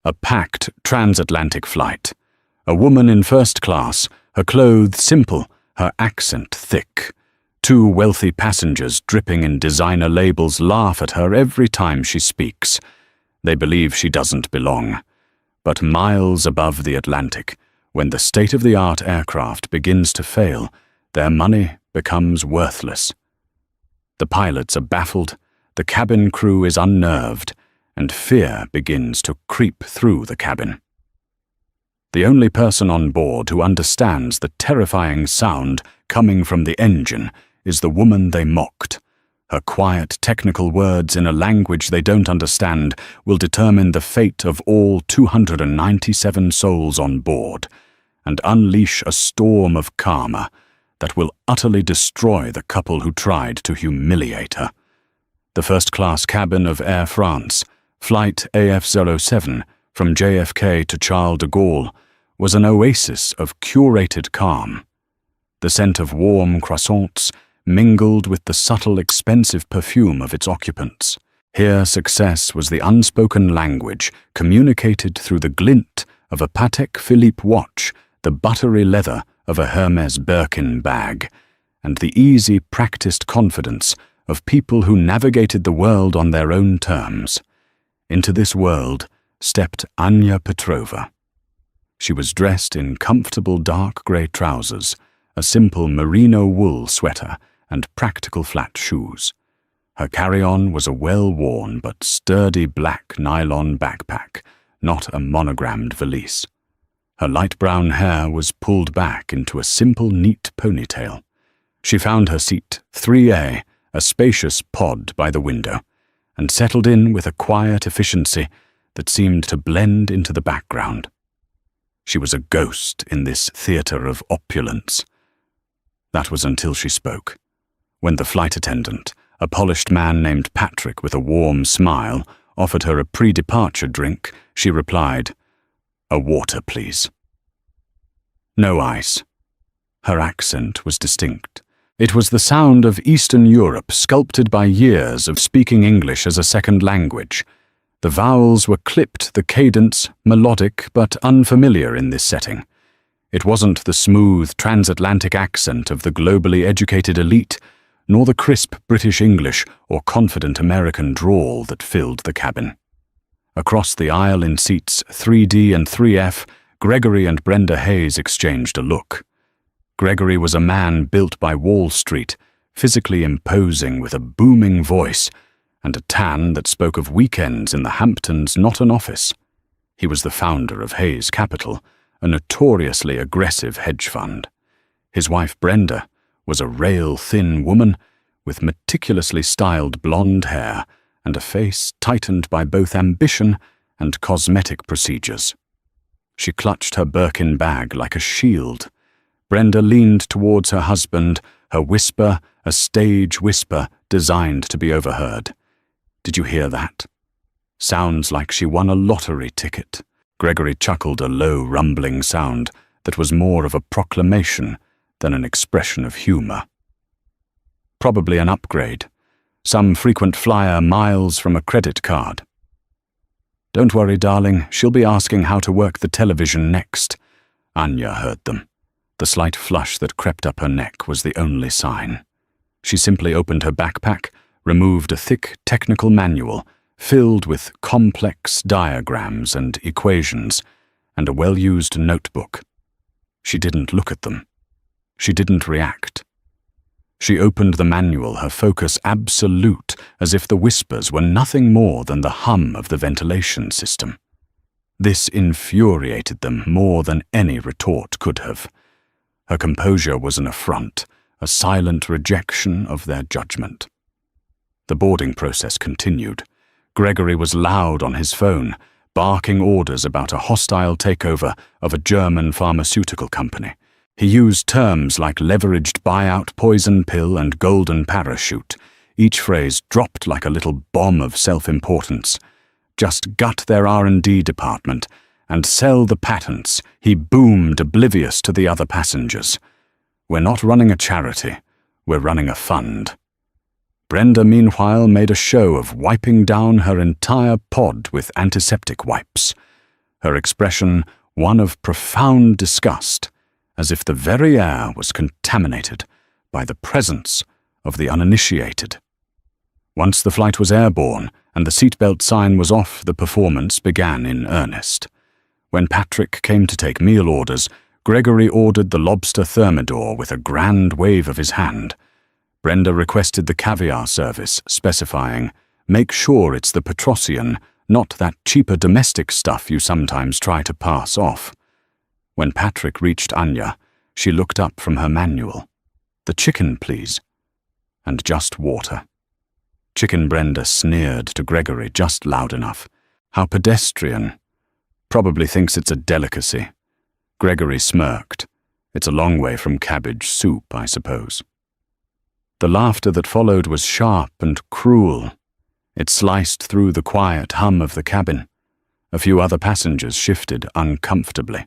A packed transatlantic flight. A woman in first class, her clothes simple, her accent thick. Two wealthy passengers dripping in designer labels laugh at her every time she speaks. They believe she doesn't belong. But miles above the Atlantic, when the state-of-the-art aircraft begins to fail, their money becomes worthless. The pilots are baffled, the cabin crew is unnerved, and fear begins to creep through the cabin. The only person on board who understands the terrifying sound coming from the engine is the woman they mocked. Her quiet, technical words in a language they don't understand will determine the fate of all 297 souls on board and unleash a storm of karma that will utterly destroy the couple who tried to humiliate her. The first-class cabin of Air France, Flight AF-07 from JFK to Charles de Gaulle, was an oasis of curated calm. The scent of warm croissants mingled with the subtle, expensive perfume of its occupants. Here success was the unspoken language communicated through the glint of a Patek Philippe watch, the buttery leather of a Hermes Birkin bag, and the easy, practiced confidence of people who navigated the world on their own terms. Into this world stepped Anya Petrova. She was dressed in comfortable dark grey trousers, a simple merino wool sweater, and practical flat shoes. Her carry-on was a well-worn but sturdy black nylon backpack, not a monogrammed valise. Her light brown hair was pulled back into a simple, neat ponytail. She found her seat, 3A, a spacious pod by the window, and settled in with a quiet efficiency that seemed to blend into the background. She was a ghost in this theatre of opulence. That was until she spoke. When the flight attendant, a polished man named Patrick with a warm smile, offered her a pre-departure drink, she replied, "A water, please." No ice. Her accent was distinct. It was the sound of Eastern Europe sculpted by years of speaking English as a second language. The vowels were clipped, the cadence melodic but unfamiliar in this setting. It wasn't the smooth transatlantic accent of the globally educated elite, nor the crisp British English or confident American drawl that filled the cabin. Across the aisle in seats 3D and 3F, Gregory and Brenda Hayes exchanged a look. Gregory was a man built by Wall Street, physically imposing with a booming voice and a tan that spoke of weekends in the Hamptons, not an office. He was the founder of Hayes Capital, a notoriously aggressive hedge fund. His wife Brenda was a rail-thin woman with meticulously styled blonde hair and a face tightened by both ambition and cosmetic procedures. She clutched her Birkin bag like a shield. Brenda leaned towards her husband, her whisper a stage whisper designed to be overheard. "Did you hear that? Sounds like she won a lottery ticket." Gregory chuckled, a low, rumbling sound that was more of a proclamation than an expression of humor. Probably an upgrade, some frequent flyer miles from a credit card. "Don't worry, darling, she'll be asking how to work the television next." Anya heard them. The slight flush that crept up her neck was the only sign. She simply opened her backpack, removed a thick technical manual filled with complex diagrams and equations, and a well-used notebook. She didn't look at them. She didn't react. She opened the manual, her focus absolute, as if the whispers were nothing more than the hum of the ventilation system. This infuriated them more than any retort could have. Her composure was an affront, a silent rejection of their judgment. The boarding process continued. Gregory was loud on his phone, barking orders about a hostile takeover of a German pharmaceutical company. He used terms like leveraged buyout, poison pill, and golden parachute, each phrase dropped like a little bomb of self-importance. Just gut their R&D department and sell the patents, he boomed, oblivious to the other passengers. "We're not running a charity, we're running a fund." Brenda, meanwhile, made a show of wiping down her entire pod with antiseptic wipes. her expression one of profound disgust, as if the very air was contaminated by the presence of the uninitiated. Once the flight was airborne and the seatbelt sign was off, the performance began in earnest. When Patrick came to take meal orders, Gregory ordered the lobster thermidor with a grand wave of his hand. Brenda requested the caviar service, specifying, "Make sure it's the Petrosian, not that cheaper domestic stuff you sometimes try to pass off." When Patrick reached Anya, she looked up from her manual. "The chicken, please." "And just water." Chicken Brenda sneered to Gregory just loud enough. "How pedestrian. Probably thinks it's a delicacy." Gregory smirked. "It's a long way from cabbage soup, I suppose." The laughter that followed was sharp and cruel. It sliced through the quiet hum of the cabin. A few other passengers shifted uncomfortably.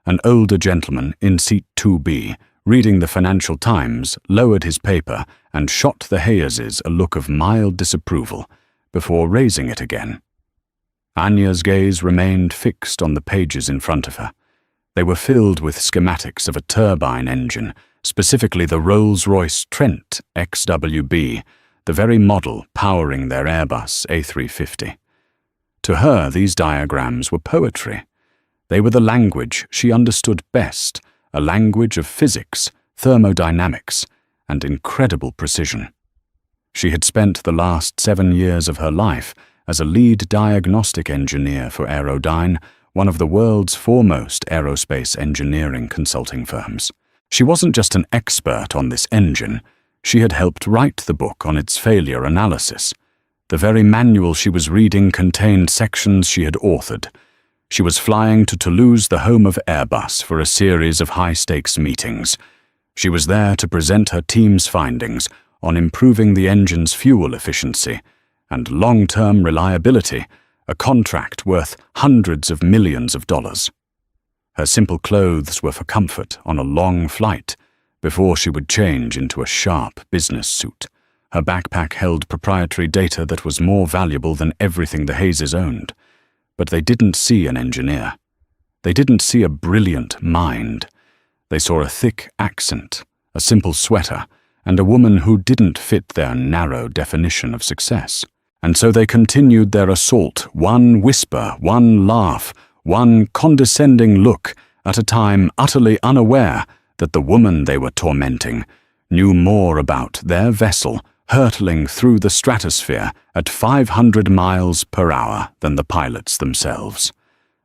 An older gentleman in seat 2B, reading the Financial Times, lowered his paper and shot the Hayeses a look of mild disapproval before raising it again. Anya's gaze remained fixed on the pages in front of her. They were filled with schematics of a turbine engine, specifically the Rolls-Royce Trent XWB, the very model powering their Airbus A350. To her, these diagrams were poetry. They were the language she understood best, a language of physics, thermodynamics, and incredible precision. She had spent the last 7 years of her life as a lead diagnostic engineer for Aerodyne, one of the world's foremost aerospace engineering consulting firms. She wasn't just an expert on this engine, she had helped write the book on its failure analysis. The very manual she was reading contained sections she had authored. She was flying to Toulouse, the home of Airbus, for a series of high-stakes meetings. She was there to present her team's findings on improving the engine's fuel efficiency and long-term reliability, a contract worth hundreds of millions of dollars. Her simple clothes were for comfort on a long flight, before she would change into a sharp business suit. Her backpack held proprietary data that was more valuable than everything the Hayeses owned. But they didn't see an engineer. They didn't see a brilliant mind. They saw a thick accent, a simple sweater, and a woman who didn't fit their narrow definition of success. And so they continued their assault, one whisper, one laugh, one condescending look at a time, utterly unaware that the woman they were tormenting knew more about their vessel hurtling through the stratosphere at 500 miles per hour than the pilots themselves.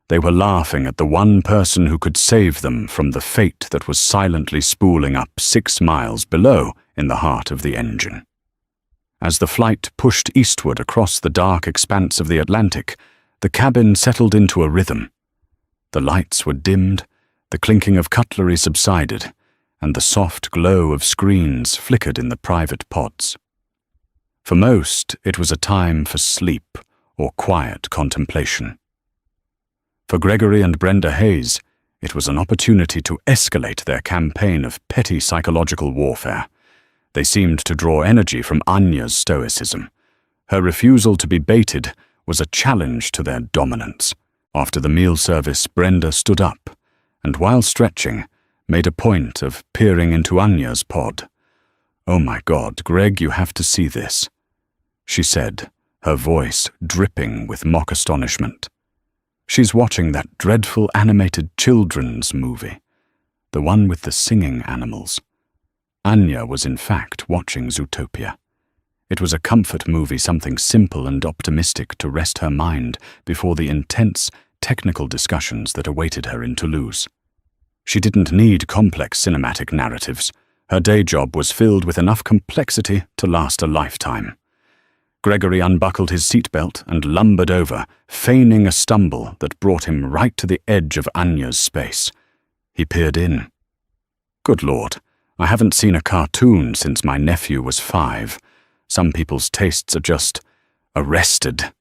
They were laughing at the one person who could save them from the fate that was silently spooling up 6 miles below in the heart of the engine. As the flight pushed eastward across the dark expanse of the Atlantic, the cabin settled into a rhythm. The lights were dimmed, the clinking of cutlery subsided, and the soft glow of screens flickered in the private pods. For most, it was a time for sleep or quiet contemplation. For Gregory and Brenda Hayes, it was an opportunity to escalate their campaign of petty psychological warfare. They seemed to draw energy from Anya's stoicism. Her refusal to be baited was a challenge to their dominance. After the meal service, Brenda stood up, and while stretching, made a point of peering into Anya's pod. "Oh my God, Greg, you have to see this," she said, her voice dripping with mock astonishment. "She's watching that dreadful animated children's movie, the one with the singing animals." Anya was in fact watching Zootopia. It was a comfort movie, something simple and optimistic to rest her mind before the intense, technical discussions that awaited her in Toulouse. She didn't need complex cinematic narratives. Her day job was filled with enough complexity to last a lifetime. Gregory unbuckled his seatbelt and lumbered over, feigning a stumble that brought him right to the edge of Anya's space. He peered in. "Good Lord, I haven't seen a cartoon since my nephew was 5. Some people's tastes are just arrested."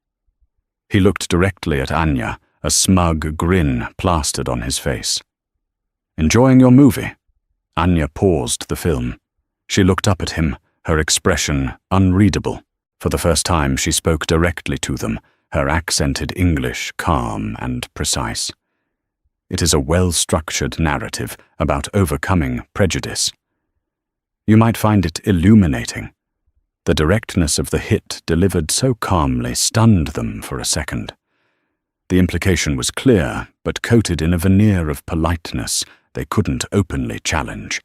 He looked directly at Anya, a smug grin plastered on his face. "Enjoying your movie?" Anya paused the film. She looked up at him, her expression unreadable. For the first time, she spoke directly to them, her accented English calm and precise. It is a well-structured narrative about overcoming prejudice. You might find it illuminating. The directness of the hit delivered so calmly stunned them for a second. The implication was clear, but coated in a veneer of politeness they couldn't openly challenge.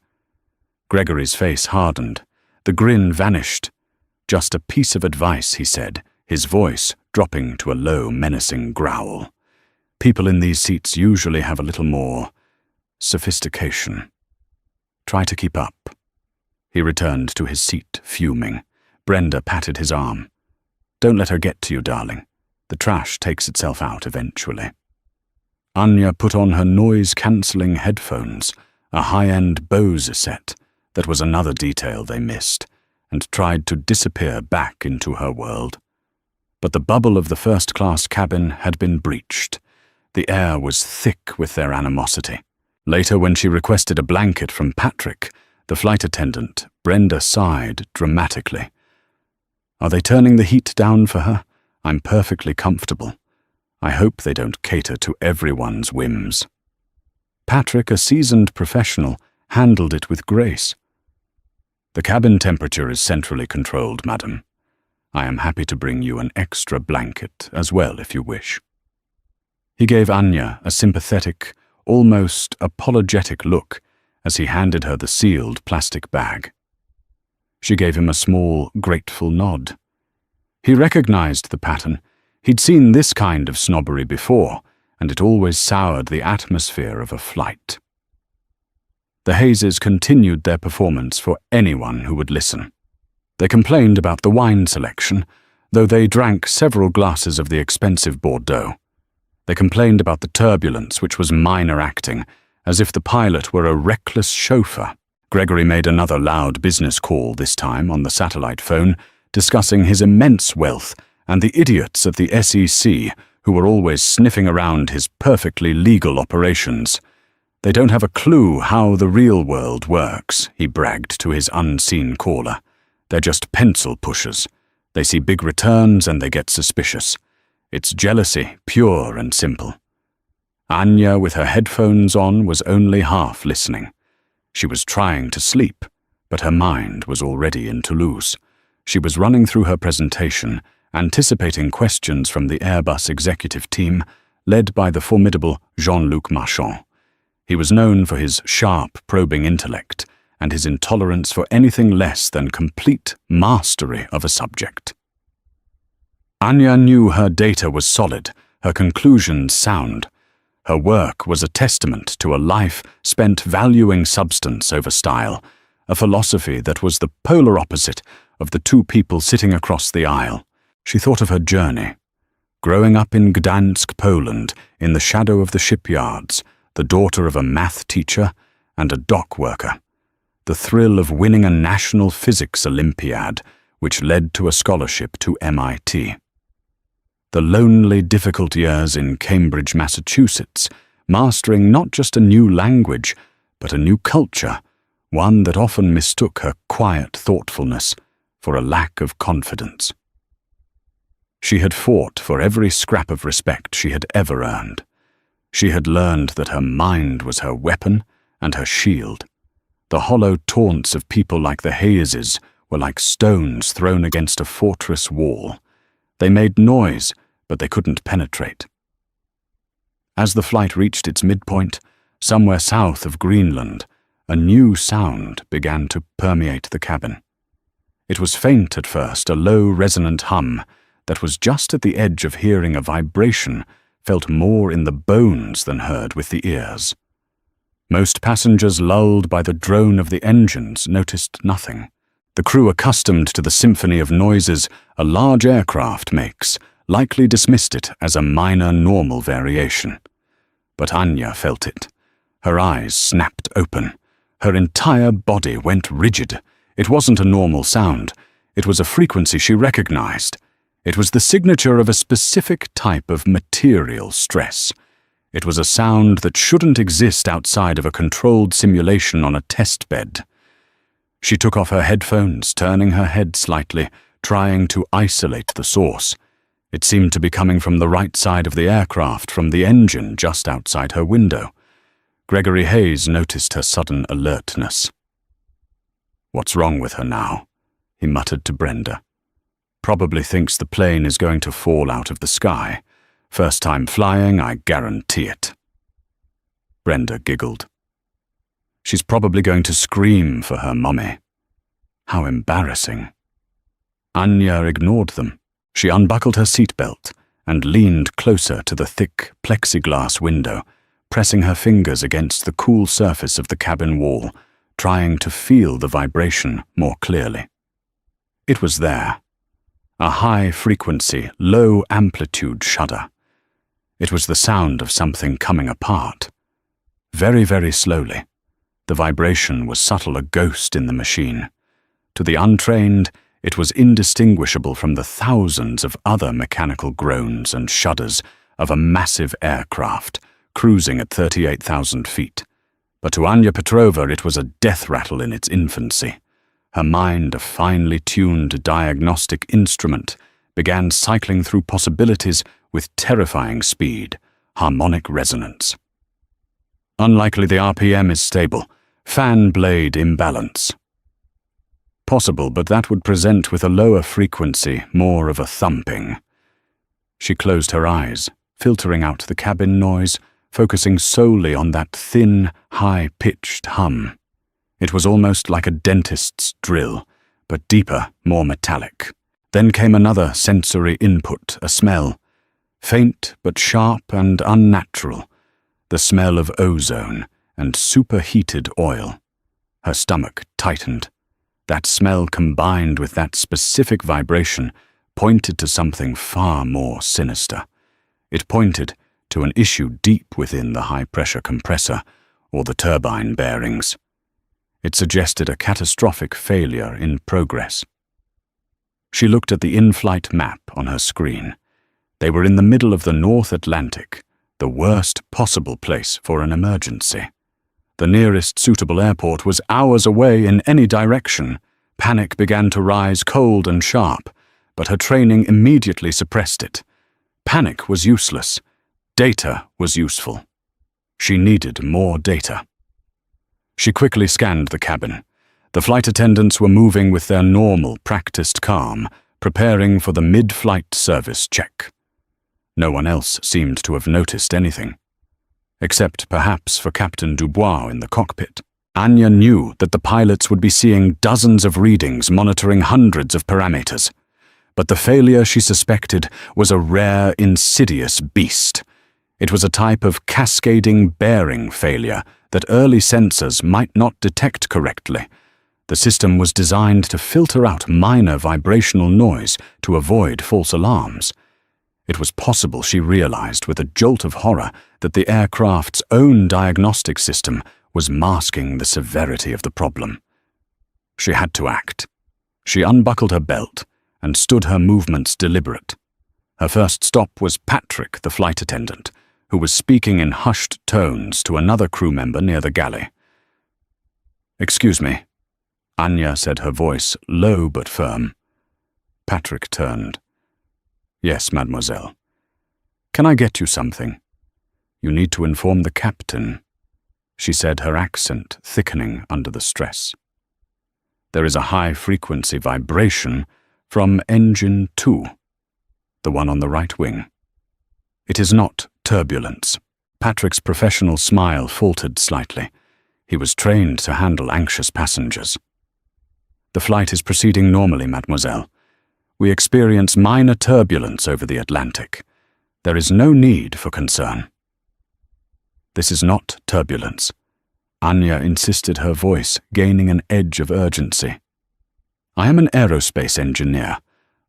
Gregory's face hardened. The grin vanished. "Just a piece of advice," he said, his voice dropping to a low, menacing growl. "People in these seats usually have a little more sophistication. Try to keep up." He returned to his seat, fuming. Brenda patted his arm. "Don't let her get to you, darling. The trash takes itself out eventually." Anya put on her noise-cancelling headphones, a high-end Bose set that was another detail they missed, and tried to disappear back into her world. But the bubble of the first-class cabin had been breached. The air was thick with their animosity. Later, when she requested a blanket from Patrick, the flight attendant, Brenda sighed dramatically. "Are they turning the heat down for her? I'm perfectly comfortable. I hope they don't cater to everyone's whims." Patrick, a seasoned professional, handled it with grace. "The cabin temperature is centrally controlled, madam. I am happy to bring you an extra blanket as well if you wish." He gave Anya a sympathetic, almost apologetic look as he handed her the sealed plastic bag. She gave him a small, grateful nod. He recognized the pattern. He'd seen this kind of snobbery before, and it always soured the atmosphere of a flight. The Hayes continued their performance for anyone who would listen. They complained about the wine selection, though they drank several glasses of the expensive Bordeaux. They complained about the turbulence, which was minor acting, as if the pilot were a reckless chauffeur. Gregory made another loud business call, this time on the satellite phone, discussing his immense wealth and the idiots at the SEC who were always sniffing around his perfectly legal operations. "They don't have a clue how the real world works," he bragged to his unseen caller. "They're just pencil pushers. They see big returns and they get suspicious. It's jealousy, pure and simple." Anya, with her headphones on, was only half listening. She was trying to sleep, but her mind was already in Toulouse. She was running through her presentation, anticipating questions from the Airbus executive team, led by the formidable Jean-Luc Marchand. He was known for his sharp, probing intellect and his intolerance for anything less than complete mastery of a subject. Anya knew her data was solid, her conclusions sound. Her work was a testament to a life spent valuing substance over style, a philosophy that was the polar opposite of the two people sitting across the aisle. She thought of her journey. Growing up in Gdansk, Poland, in the shadow of the shipyards, the daughter of a math teacher and a dock worker. The thrill of winning a national physics Olympiad, which led to a scholarship to MIT. The lonely, difficult years in Cambridge, Massachusetts, mastering not just a new language, but a new culture, one that often mistook her quiet thoughtfulness for a lack of confidence. She had fought for every scrap of respect she had ever earned. She had learned that her mind was her weapon and her shield. The hollow taunts of people like the Hayeses were like stones thrown against a fortress wall. They made noise, but they couldn't penetrate. As the flight reached its midpoint, somewhere south of Greenland, a new sound began to permeate the cabin. It was faint at first, a low, resonant hum that was just at the edge of hearing a vibration felt more in the bones than heard with the ears. Most passengers, lulled by the drone of the engines, noticed nothing. The crew, accustomed to the symphony of noises a large aircraft makes, likely dismissed it as a minor normal variation. But Anya felt it. Her eyes snapped open. Her entire body went rigid. It wasn't a normal sound. It was a frequency she recognized. It was the signature of a specific type of material stress. It was a sound that shouldn't exist outside of a controlled simulation on a test bed. She took off her headphones, turning her head slightly, trying to isolate the source. It seemed to be coming from the right side of the aircraft, from the engine just outside her window. Gregory Hayes noticed her sudden alertness. "What's wrong with her now?" he muttered to Brenda. "Probably thinks the plane is going to fall out of the sky. First time flying, I guarantee it." Brenda giggled. "She's probably going to scream for her mummy. How embarrassing." Anya ignored them. She unbuckled her seatbelt and leaned closer to the thick plexiglass window, pressing her fingers against the cool surface of the cabin wall, trying to feel the vibration more clearly. It was there. A high-frequency, low-amplitude shudder. It was the sound of something coming apart. Very, very slowly. The vibration was subtle, a ghost in the machine. To the untrained, it was indistinguishable from the thousands of other mechanical groans and shudders of a massive aircraft cruising at 38,000 feet. But to Anya Petrova it was a death rattle in its infancy. Her mind, a finely tuned diagnostic instrument, began cycling through possibilities with terrifying speed, harmonic resonance. Unlikely the RPM is stable. Fan blade imbalance. Possible, but that would present with a lower frequency, more of a thumping. She closed her eyes, filtering out the cabin noise, focusing solely on that thin, high-pitched hum. It was almost like a dentist's drill, but deeper, more metallic. Then came another sensory input, a smell. Faint but sharp and unnatural. The smell of ozone and superheated oil. Her stomach tightened. That smell combined with that specific vibration pointed to something far more sinister. It pointed to an issue deep within the high-pressure compressor or the turbine bearings. It suggested a catastrophic failure in progress. She looked at the in-flight map on her screen. They were in the middle of the North Atlantic, the worst possible place for an emergency. The nearest suitable airport was hours away in any direction. Panic began to rise cold and sharp, but her training immediately suppressed it. Panic was useless. Data was useful. She needed more data. She quickly scanned the cabin. The flight attendants were moving with their normal, practiced calm, preparing for the mid-flight service check. No one else seemed to have noticed anything. Except perhaps for Captain Dubois in the cockpit. Anya knew that the pilots would be seeing dozens of readings, monitoring hundreds of parameters. But the failure she suspected was a rare, insidious beast. It was a type of cascading bearing failure that early sensors might not detect correctly. The system was designed to filter out minor vibrational noise to avoid false alarms. It was possible, she realized with a jolt of horror, that the aircraft's own diagnostic system was masking the severity of the problem. She had to act. She unbuckled her belt and stood her movements deliberate. Her first stop was Patrick, the flight attendant, who was speaking in hushed tones to another crew member near the galley. "Excuse me," Anya said, her voice low but firm. Patrick turned. "Yes, mademoiselle. Can I get you something?" "You need to inform the captain," she said, her accent thickening under the stress. "There is a high-frequency vibration from engine 2, the one on the right wing. It is not turbulence." Patrick's professional smile faltered slightly. He was trained to handle anxious passengers. "The flight is proceeding normally, mademoiselle. We experience minor turbulence over the Atlantic. There is no need for concern." "This is not turbulence," Anya insisted, her voice gaining an edge of urgency. "I am an aerospace engineer.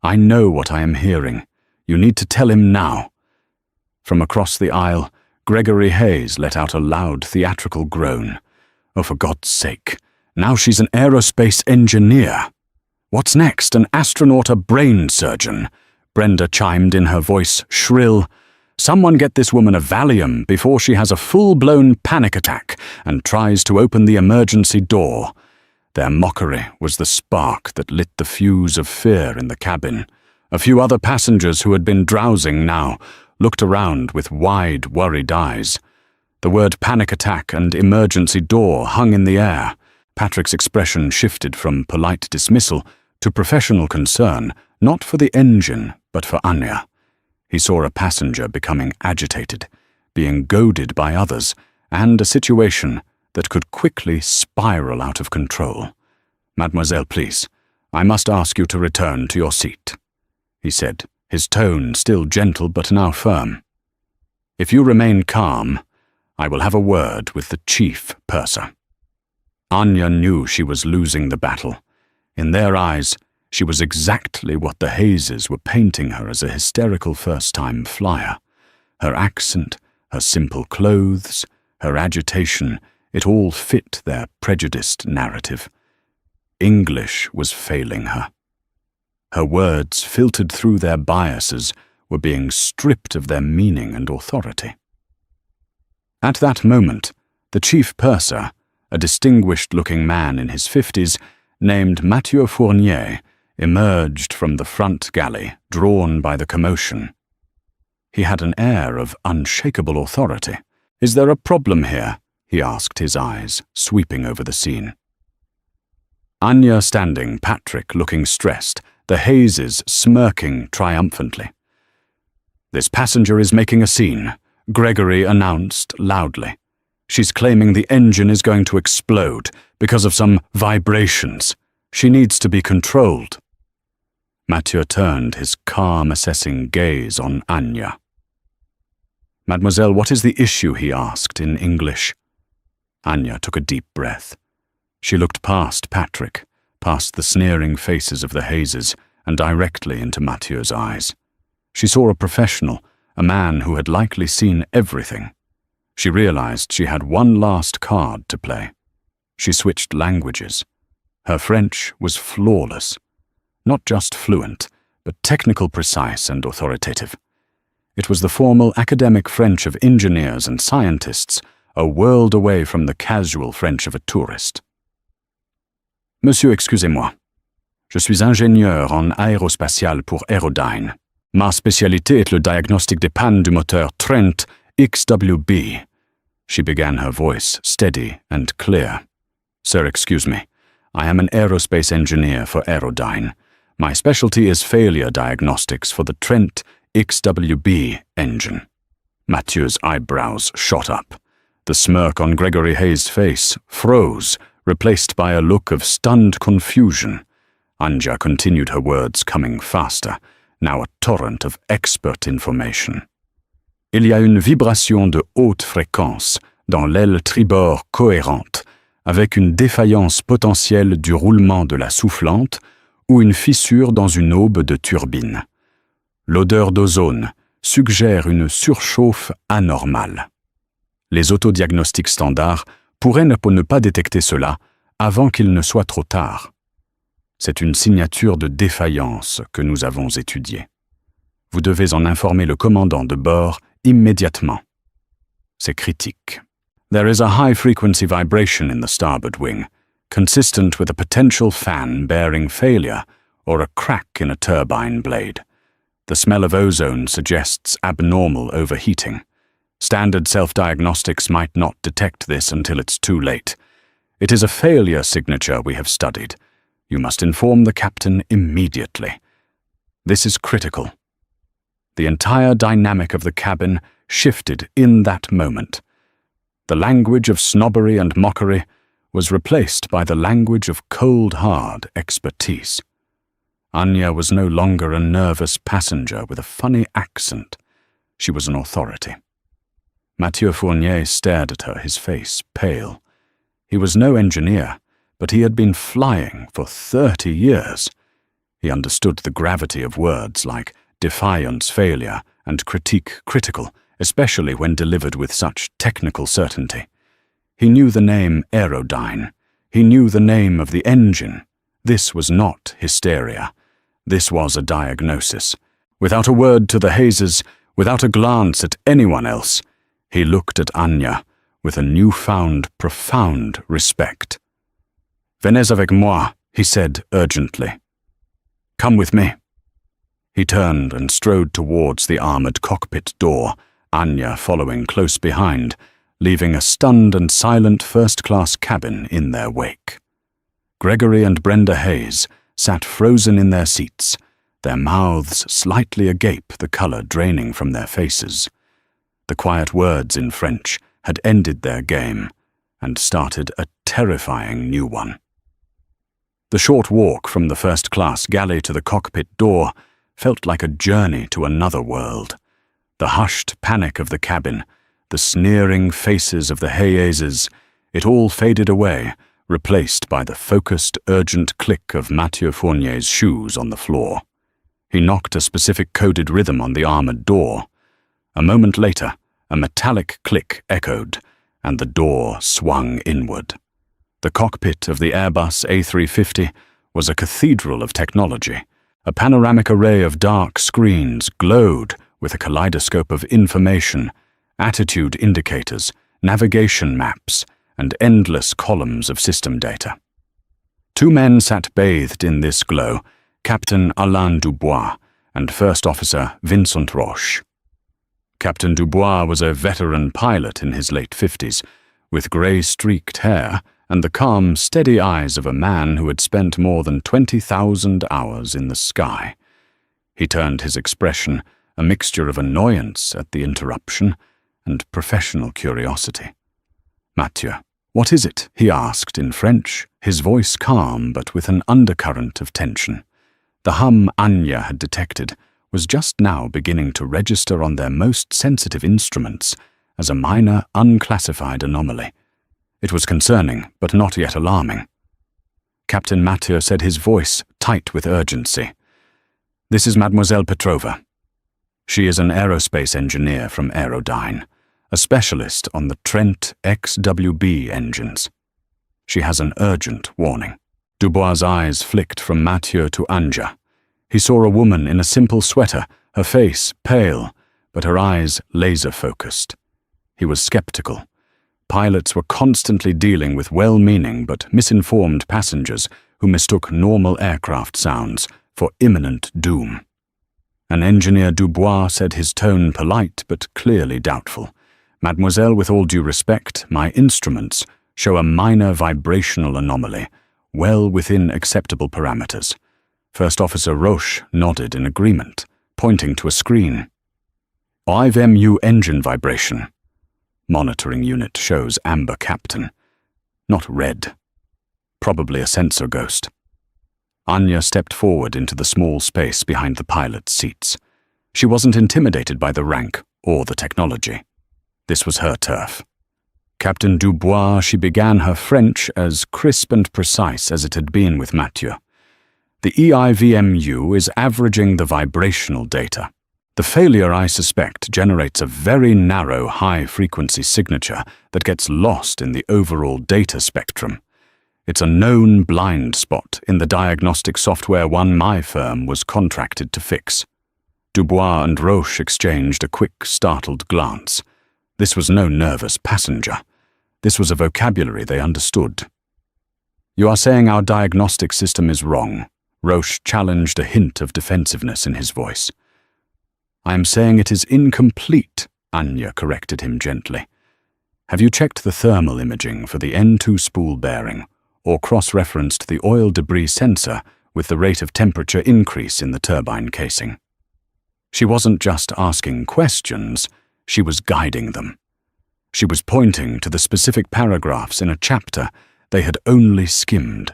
I know what I am hearing. You need to tell him now." From across the aisle, Gregory Hayes let out a loud theatrical groan. "Oh, for God's sake. Now she's an aerospace engineer. What's next, an astronaut, a brain surgeon?" Brenda chimed in, her voice shrill. "Someone get this woman a Valium before she has a full-blown panic attack and tries to open the emergency door." Their mockery was the spark that lit the fuse of fear in the cabin. A few other passengers who had been drowsing now looked around with wide, worried eyes. The word panic attack and emergency door hung in the air. Patrick's expression shifted from polite dismissal to professional concern, not for the engine, but for Anya. He saw a passenger becoming agitated, being goaded by others, and a situation that could quickly spiral out of control. "Mademoiselle, please, I must ask you to return to your seat," he said, his tone still gentle but now firm. "If you remain calm, I will have a word with the chief purser." Anya knew she was losing the battle. In their eyes, she was exactly what the Hazes were painting her as, a hysterical first-time flyer. Her accent, her simple clothes, her agitation, it all fit their prejudiced narrative. English was failing her. Her words, filtered through their biases, were being stripped of their meaning and authority. At that moment, the chief purser, a distinguished-looking man in his 50s, named Mathieu Fournier, emerged from the front galley, drawn by the commotion. He had an air of unshakable authority. "Is there a problem here?" he asked, his eyes sweeping over the scene. Anya standing, Patrick looking stressed, the Hazes smirking triumphantly. "This passenger is making a scene," Gregory announced loudly. "She's claiming the engine is going to explode because of some vibrations. She needs to be controlled." Mathieu turned his calm, assessing gaze on Anya. "Mademoiselle, what is the issue?" he asked in English. Anya took a deep breath. She looked past Patrick, past the sneering faces of the Hazes, and directly into Mathieu's eyes. She saw a professional, a man who had likely seen everything. She realized she had one last card to play. She switched languages. Her French was flawless. Not just fluent, but technical, precise, and authoritative. It was the formal academic French of engineers and scientists, a world away from the casual French of a tourist. "Monsieur, excusez-moi. Je suis ingénieur en aérospatial pour Aerodyne. Ma spécialité est le diagnostic des pannes du moteur Trent XWB." She began, her voice steady and clear. "Sir, excuse me. I am an aerospace engineer for Aerodyne. My specialty is failure diagnostics for the Trent XWB engine." Mathieu's eyebrows shot up. The smirk on Gregory Hayes' face froze, replaced by a look of stunned confusion. Anja continued, her words coming faster, now a torrent of expert information. "Il y a une vibration de haute fréquence dans l'aile tribord cohérente, avec une défaillance potentielle du roulement de la soufflante ou une fissure dans une aube de turbine. L'odeur d'ozone suggère une surchauffe anormale. Les autodiagnostics standards pourraient ne pas détecter cela avant qu'il ne soit trop tard. C'est une signature de défaillance que nous avons étudiée. Vous devez en informer le commandant de bord immédiatement. C'est critique. There is a high-frequency vibration in the starboard wing, consistent with a potential fan bearing failure or a crack in a turbine blade. The smell of ozone suggests abnormal overheating. Standard self-diagnostics might not detect this until it's too late. It is a failure signature we have studied. You must inform the captain immediately. This is critical." The entire dynamic of the cabin shifted in that moment. The language of snobbery and mockery was replaced by the language of cold, hard expertise. Anya was no longer a nervous passenger with a funny accent. She was an authority. Mathieu Fournier stared at her, his face pale. He was no engineer, but he had been flying for 30 years. He understood the gravity of words like defiance, failure, and critique critical, especially when delivered with such technical certainty. He knew the name Aerodyne. He knew the name of the engine. This was not hysteria. This was a diagnosis. Without a word to the Hazes, without a glance at anyone else, he looked at Anya with a newfound, profound respect. "Venez avec moi," he said urgently. "Come with me." He turned and strode towards the armored cockpit door, Anya following close behind, leaving a stunned and silent first-class cabin in their wake. Gregory and Brenda Hayes sat frozen in their seats, their mouths slightly agape, the color draining from their faces. The quiet words in French had ended their game and started a terrifying new one. The short walk from the first-class galley to the cockpit door felt like a journey to another world. The hushed panic of the cabin, the sneering faces of the Hayeses, it all faded away, replaced by the focused, urgent click of Mathieu Fournier's shoes on the floor. He knocked a specific coded rhythm on the armored door. A moment later, a metallic click echoed, and the door swung inward. The cockpit of the Airbus A350 was a cathedral of technology. A panoramic array of dark screens glowed with a kaleidoscope of information, attitude indicators, navigation maps, and endless columns of system data. Two men sat bathed in this glow, Captain Alain Dubois and First Officer Vincent Roche. Captain Dubois was a veteran pilot in his late 50s, with grey-streaked hair and the calm, steady eyes of a man who had spent more than 20,000 hours in the sky. He turned his expression a mixture of annoyance at the interruption and professional curiosity. "Mathieu, what is it?" he asked in French, his voice calm but with an undercurrent of tension. The hum Anya had detected was just now beginning to register on their most sensitive instruments as a minor, unclassified anomaly. It was concerning, but not yet alarming. Captain Mathieu said, his voice tight with urgency. "This is Mademoiselle Petrova. She is an aerospace engineer from Aerodyne, a specialist on the Trent XWB engines. She has an urgent warning." Dubois' eyes flicked from Mathieu to Anja. He saw a woman in a simple sweater, her face pale, but her eyes laser-focused. He was skeptical. Pilots were constantly dealing with well-meaning but misinformed passengers who mistook normal aircraft sounds for imminent doom. An engineer Dubois said, his tone polite but clearly doubtful. "Mademoiselle, with all due respect, my instruments show a minor vibrational anomaly, well within acceptable parameters." First Officer Roche nodded in agreement, pointing to a screen. "5MU engine vibration. Monitoring unit shows amber captain. Not red. Probably a sensor ghost." Anya stepped forward into the small space behind the pilot's seats. She wasn't intimidated by the rank or the technology. This was her turf. Captain Dubois, she began her French as crisp and precise as it had been with Mathieu. "The EIVMU is averaging the vibrational data. The failure, I suspect, generates a very narrow high-frequency signature that gets lost in the overall data spectrum. It's a known blind spot in the diagnostic software my firm was contracted to fix." Dubois and Roche exchanged a quick, startled glance. This was no nervous passenger. This was a vocabulary they understood. "You are saying our diagnostic system is wrong?" Roche challenged, a hint of defensiveness in his voice. "I am saying it is incomplete," Anya corrected him gently. "Have you checked the thermal imaging for the N2 spool bearing, or cross-referenced the oil debris sensor with the rate of temperature increase in the turbine casing?" She wasn't just asking questions, she was guiding them. She was pointing to the specific paragraphs in a chapter they had only skimmed.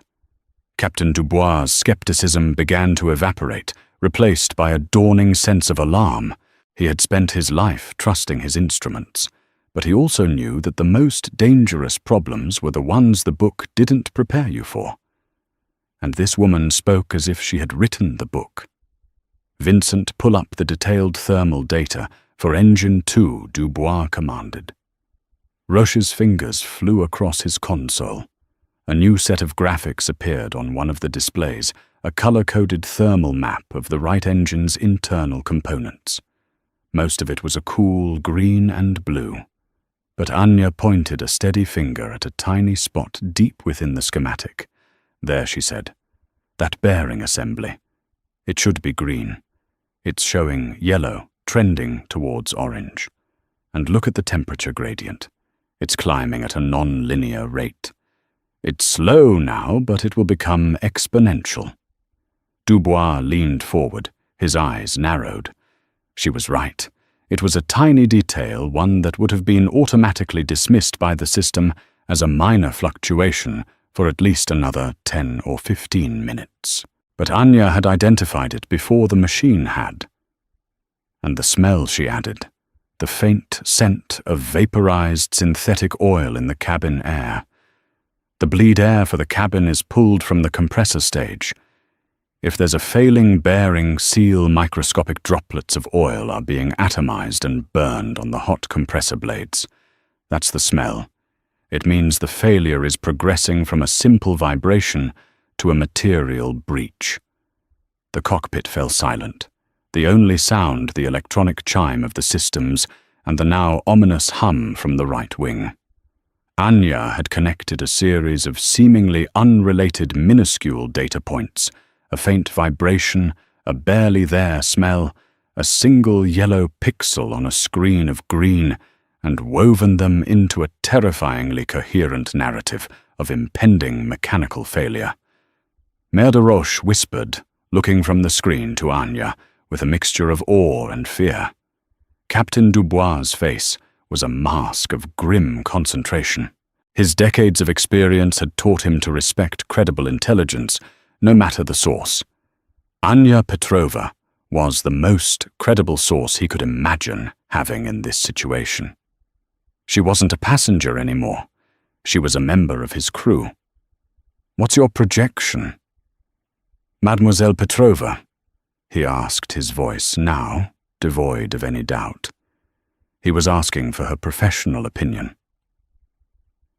Captain Dubois' skepticism began to evaporate, replaced by a dawning sense of alarm. He had spent his life trusting his instruments, but he also knew that the most dangerous problems were the ones the book didn't prepare you for. And this woman spoke as if she had written the book. "Vincent, pull up the detailed thermal data for Engine 2, Dubois commanded." Roche's fingers flew across his console. A new set of graphics appeared on one of the displays, a color-coded thermal map of the right engine's internal components. Most of it was a cool green and blue. But Anya pointed a steady finger at a tiny spot deep within the schematic. "There," she said. "That bearing assembly. It should be green. It's showing yellow, trending towards orange. And look at the temperature gradient. It's climbing at a non-linear rate. It's slow now, but it will become exponential. Dubois leaned forward, his eyes narrowed. She was right. It was a tiny detail, one that would have been automatically dismissed by the system as a minor fluctuation for at least another 10 or 15 minutes. But Anya had identified it before the machine had. And the smell, she added, the faint scent of vaporized synthetic oil in the cabin air. The bleed air for the cabin is pulled from the compressor stage. If there's a failing bearing, seal microscopic droplets of oil are being atomized and burned on the hot compressor blades. That's the smell. It means the failure is progressing from a simple vibration to a material breach. The cockpit fell silent. The only sound the electronic chime of the systems and the now ominous hum from the right wing. Anya had connected a series of seemingly unrelated minuscule data points, a faint vibration, a barely there smell, a single yellow pixel on a screen of green, and woven them into a terrifyingly coherent narrative of impending mechanical failure. Mère de Roche whispered, looking from the screen to Anya, with a mixture of awe and fear. Captain Dubois' face was a mask of grim concentration. His decades of experience had taught him to respect credible intelligence, no matter the source. Anya Petrova was the most credible source he could imagine having in this situation. She wasn't a passenger anymore. She was a member of his crew. "What's your projection?" "Mademoiselle Petrova?" he asked, his voice now devoid of any doubt. He was asking for her professional opinion.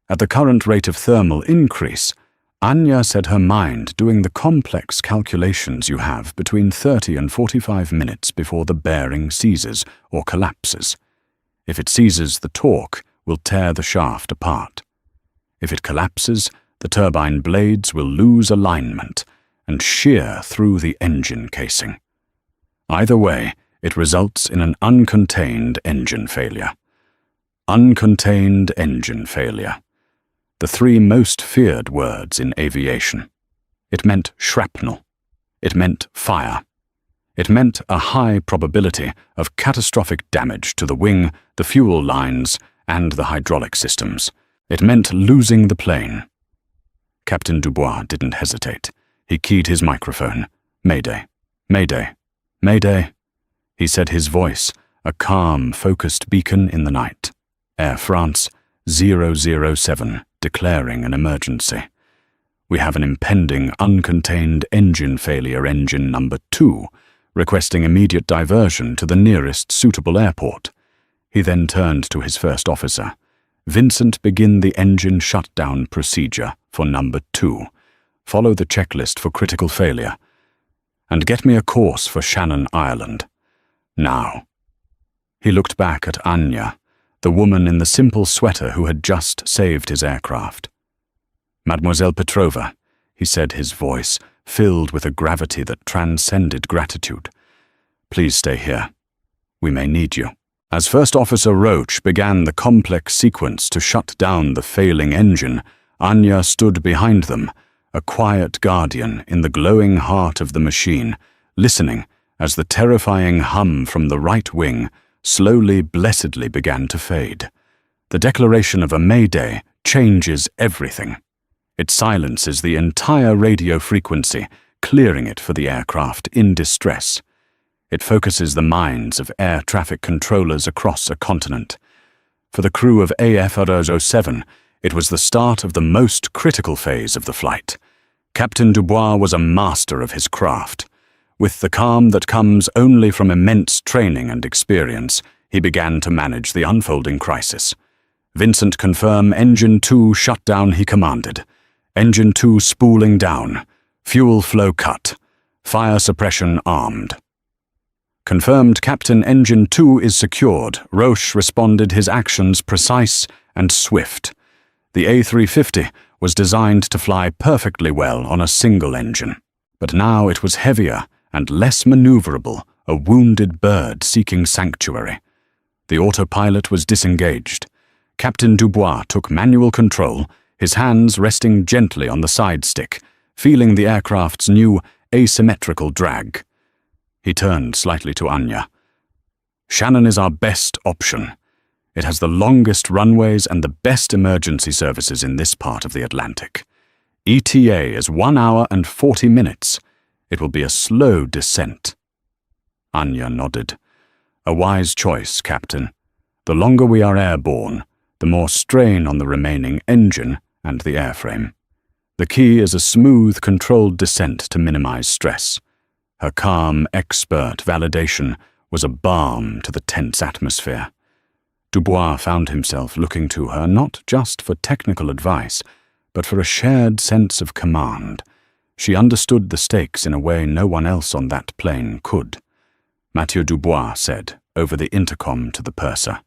At the current rate of thermal increase, Anya said her mind doing the complex calculations you have between 30 and 45 minutes before the bearing seizes or collapses. If it seizes, the torque will tear the shaft apart. If it collapses, the turbine blades will lose alignment and shear through the engine casing. Either way, it results in an uncontained engine failure. Uncontained engine failure. The three most feared words in aviation. It meant shrapnel. It meant fire. It meant a high probability of catastrophic damage to the wing, the fuel lines, and the hydraulic systems. It meant losing the plane. Captain Dubois didn't hesitate. He keyed his microphone. "Mayday, Mayday, Mayday," he said, his voice a calm, focused beacon in the night. "Air France 007, declaring an emergency. We have an impending uncontained engine failure, engine number 2, requesting immediate diversion to the nearest suitable airport." He then turned to his first officer. "Vincent, begin the engine shutdown procedure for number 2. Follow the checklist for critical failure. And get me a course for Shannon, Ireland. Now." He looked back at Anya, the woman in the simple sweater who had just saved his aircraft. "Mademoiselle Petrova," he said, his voice filled with a gravity that transcended gratitude, "please stay here. We may need you." As First Officer Roach began the complex sequence to shut down the failing engine, Anya stood behind them, a quiet guardian in the glowing heart of the machine, listening as the terrifying hum from the right wing slowly, blessedly began to fade. The declaration of a mayday changes everything. It silences the entire radio frequency, clearing it for the aircraft in distress. It focuses the minds of air traffic controllers across a continent. For the crew of AF-07, it was the start of the most critical phase of the flight. Captain Dubois was a master of his craft. With the calm that comes only from immense training and experience, he began to manage the unfolding crisis. "Vincent, confirm engine 2 shutdown," he commanded. "Engine 2 spooling down. Fuel flow cut. Fire suppression armed." "Confirmed, Captain, engine 2 is secured." Roche responded, his actions precise and swift. The A350 was designed to fly perfectly well on a single engine, but now it was heavier and less maneuverable a wounded bird seeking sanctuary. The autopilot was disengaged. Captain Dubois took manual control, his hands resting gently on the side stick, feeling the aircraft's new asymmetrical drag. He turned slightly to Anya. "Shannon is our best option. It has the longest runways and the best emergency services in this part of the Atlantic. ETA is 1 hour and 40 minutes. It will be a slow descent." Anya nodded. "A wise choice, Captain. The longer we are airborne, the more strain on the remaining engine and the airframe. The key is a smooth, controlled descent to minimize stress." Her calm, expert validation was a balm to the tense atmosphere. Dubois found himself looking to her not just for technical advice, but for a shared sense of command. She understood the stakes in a way no one else on that plane could. Mathieu Dubois said, over the intercom to the purser,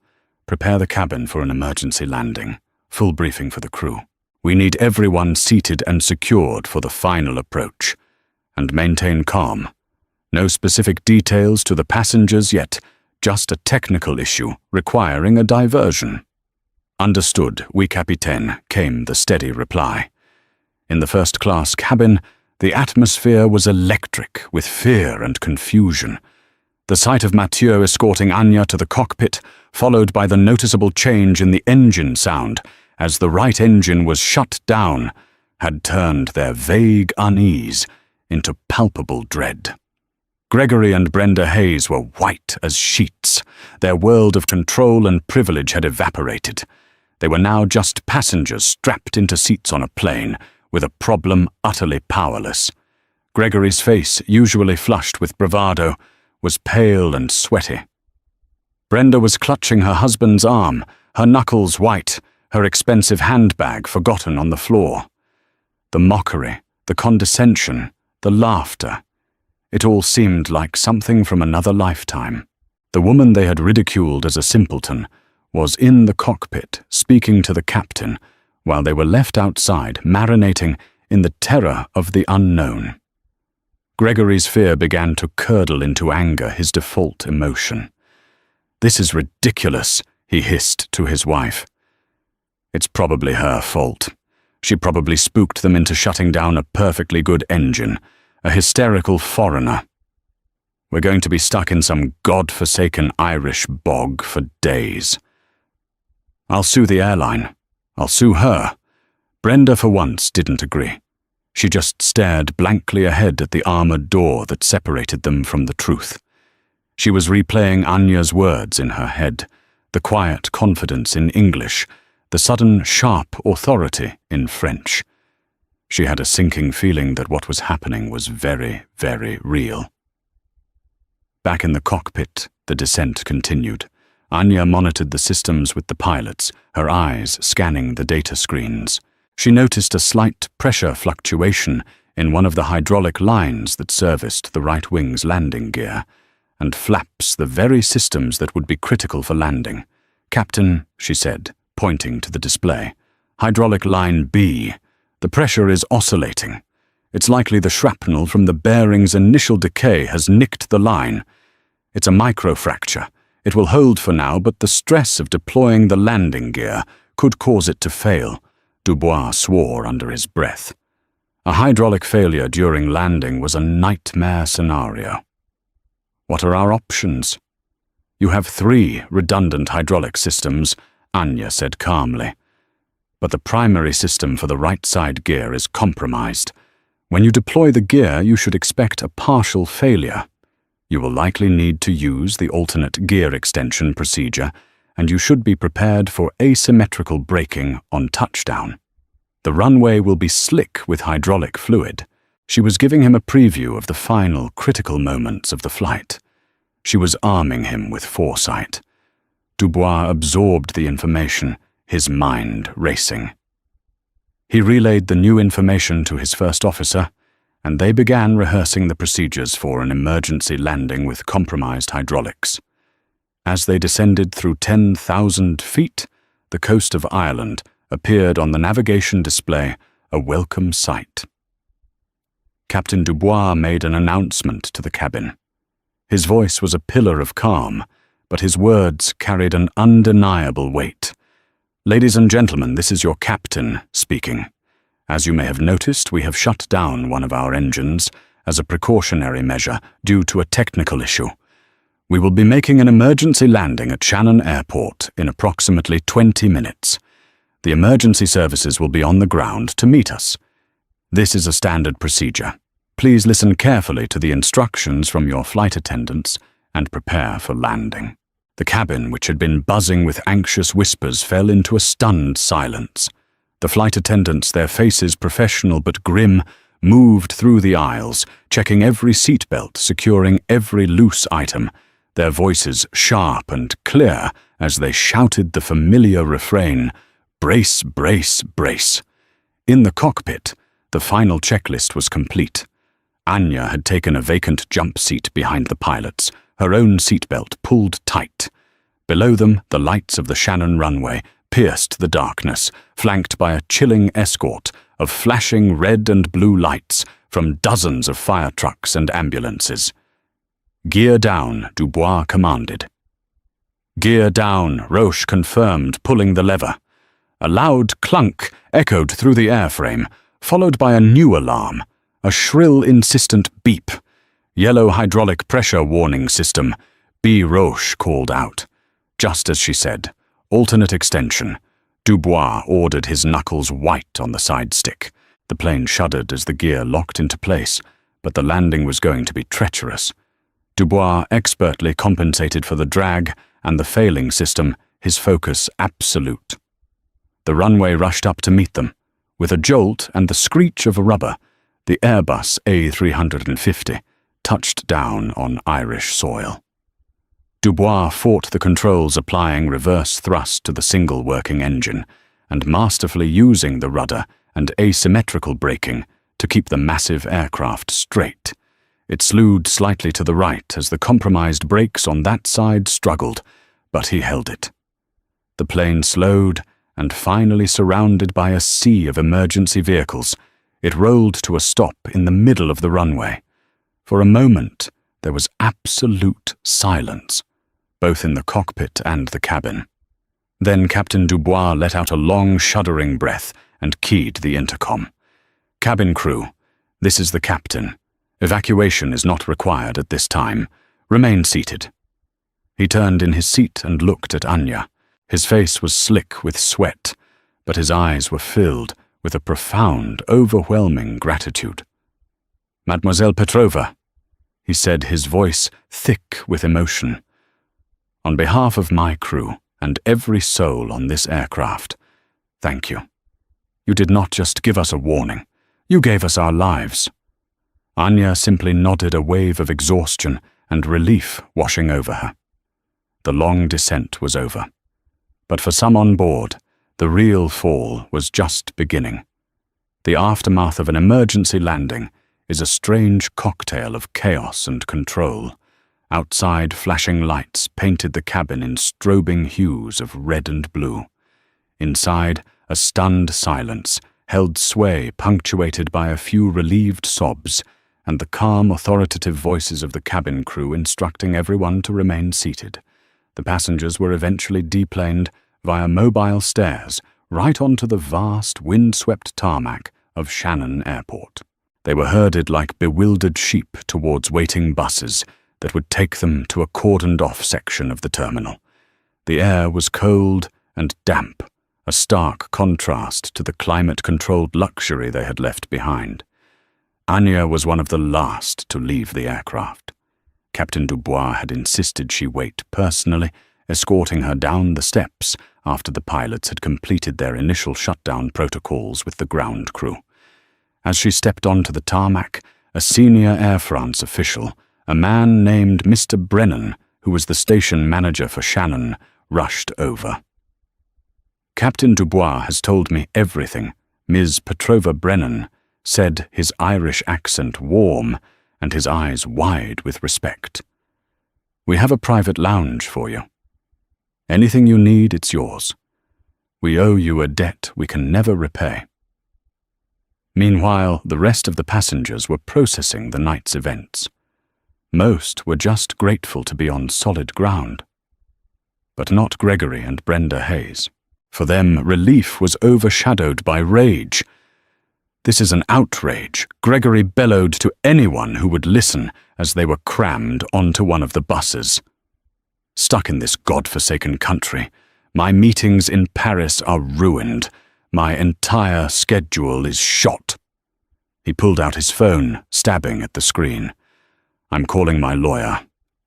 "Prepare the cabin for an emergency landing. Full briefing for the crew. We need everyone seated and secured for the final approach. And maintain calm. No specific details to the passengers yet, just a technical issue requiring a diversion." "Understood, oui, capitaine," came the steady reply. In the first-class cabin, the atmosphere was electric with fear and confusion. The sight of Mathieu escorting Anya to the cockpit, followed by the noticeable change in the engine sound as the right engine was shut down, had turned their vague unease into palpable dread. Gregory and Brenda Hayes were white as sheets. Their world of control and privilege had evaporated. They were now just passengers strapped into seats on a plane, with a problem utterly powerless. Gregory's face, usually flushed with bravado, was pale and sweaty. Brenda was clutching her husband's arm, her knuckles white, her expensive handbag forgotten on the floor. The mockery, the condescension, the laughter. It all seemed like something from another lifetime. The woman they had ridiculed as a simpleton was in the cockpit speaking to the captain, while they were left outside marinating in the terror of the unknown. Gregory's fear began to curdle into anger, his default emotion. "This is ridiculous," he hissed to his wife. "It's probably her fault. She probably spooked them into shutting down a perfectly good engine, a hysterical foreigner. We're going to be stuck in some god-forsaken Irish bog for days. I'll sue the airline. I'll sue her." Brenda for once didn't agree. She just stared blankly ahead at the armored door that separated them from the truth. She was replaying Anya's words in her head, the quiet confidence in English, the sudden sharp authority in French. She had a sinking feeling that what was happening was very, very real. Back in the cockpit, the descent continued. Anya monitored the systems with the pilots, her eyes scanning the data screens. She noticed a slight pressure fluctuation in one of the hydraulic lines that serviced the right wing's landing gear, and flaps the very systems that would be critical for landing. "Captain," she said, pointing to the display, "hydraulic line B. The pressure is oscillating. It's likely the shrapnel from the bearing's initial decay has nicked the line. It's a microfracture. It will hold for now, but the stress of deploying the landing gear could cause it to fail." Dubois swore under his breath. A hydraulic failure during landing was a nightmare scenario. "What are our options?" "You have 3 redundant hydraulic systems," Anya said calmly. "But the primary system for the right side gear is compromised. When you deploy the gear, you should expect a partial failure. You will likely need to use the alternate gear extension procedure, and you should be prepared for asymmetrical braking on touchdown. The runway will be slick with hydraulic fluid." She was giving him a preview of the final, critical moments of the flight. She was arming him with foresight. Dubois absorbed the information, his mind racing. He relayed the new information to his first officer, and they began rehearsing the procedures for an emergency landing with compromised hydraulics. As they descended through 10,000 feet, the coast of Ireland appeared on the navigation display, a welcome sight. Captain Dubois made an announcement to the cabin. His voice was a pillar of calm, but his words carried an undeniable weight. "Ladies and gentlemen, this is your captain speaking. As you may have noticed, we have shut down one of our engines as a precautionary measure due to a technical issue. We will be making an emergency landing at Shannon Airport in approximately 20 minutes. The emergency services will be on the ground to meet us. This is a standard procedure. Please listen carefully to the instructions from your flight attendants and prepare for landing." The cabin, which had been buzzing with anxious whispers, fell into a stunned silence. The flight attendants, their faces professional but grim, moved through the aisles, checking every seatbelt, securing every loose item, their voices sharp and clear as they shouted the familiar refrain, "Brace, brace, brace." In the cockpit, the final checklist was complete. Anya had taken a vacant jump seat behind the pilots, her own seatbelt pulled tight. Below them, the lights of the Shannon runway pierced the darkness, flanked by a chilling escort of flashing red and blue lights from dozens of fire trucks and ambulances. "Gear down," Dubois commanded. "Gear down," Roche confirmed, pulling the lever. A loud clunk echoed through the airframe, followed by a new alarm, a shrill, insistent beep. "Yellow hydraulic pressure warning system," B. Roche called out. Just as she said, "Alternate extension." Dubois ordered, his knuckles white on the side stick. The plane shuddered as the gear locked into place, but the landing was going to be treacherous. Dubois expertly compensated for the drag and the failing system, his focus absolute. The runway rushed up to meet them. With a jolt and the screech of a rubber, the Airbus A350 touched down on Irish soil. Dubois fought the controls, applying reverse thrust to the single working engine and masterfully using the rudder and asymmetrical braking to keep the massive aircraft straight. It slewed slightly to the right as the compromised brakes on that side struggled, but he held it. The plane slowed, and finally surrounded by a sea of emergency vehicles, it rolled to a stop in the middle of the runway. For a moment, there was absolute silence, both in the cockpit and the cabin. Then Captain Dubois let out a long, shuddering breath and keyed the intercom. "Cabin crew, this is the captain. Evacuation is not required at this time. Remain seated." He turned in his seat and looked at Anya. His face was slick with sweat, but his eyes were filled with a profound, overwhelming gratitude. "Mademoiselle Petrova," he said, his voice thick with emotion, "on behalf of my crew and every soul on this aircraft, thank you. You did not just give us a warning, you gave us our lives." Anya simply nodded, a wave of exhaustion and relief washing over her. The long descent was over. But for some on board, the real fall was just beginning. The aftermath of an emergency landing is a strange cocktail of chaos and control. Outside, flashing lights painted the cabin in strobing hues of red and blue. Inside, a stunned silence held sway, punctuated by a few relieved sobs and the calm, authoritative voices of the cabin crew instructing everyone to remain seated. The passengers were eventually deplaned via mobile stairs right onto the vast, wind-swept tarmac of Shannon Airport. They were herded like bewildered sheep towards waiting buses that would take them to a cordoned-off section of the terminal. The air was cold and damp, a stark contrast to the climate-controlled luxury they had left behind. Anya was one of the last to leave the aircraft. Captain Dubois had insisted she wait personally, escorting her down the steps after the pilots had completed their initial shutdown protocols with the ground crew. As she stepped onto the tarmac, a senior Air France official, a man named Mr. Brennan, who was the station manager for Shannon, rushed over. "Captain Dubois has told me everything," Ms. Petrova Brennan said, his Irish accent warm and his eyes wide with respect. "We have a private lounge for you. Anything you need, it's yours. We owe you a debt we can never repay." Meanwhile, the rest of the passengers were processing the night's events. Most were just grateful to be on solid ground. But not Gregory and Brenda Hayes. For them, relief was overshadowed by rage. "This is an outrage," Gregory bellowed to anyone who would listen as they were crammed onto one of the buses. "Stuck in this godforsaken country. My meetings in Paris are ruined. My entire schedule is shot." He pulled out his phone, stabbing at the screen. "I'm calling my lawyer.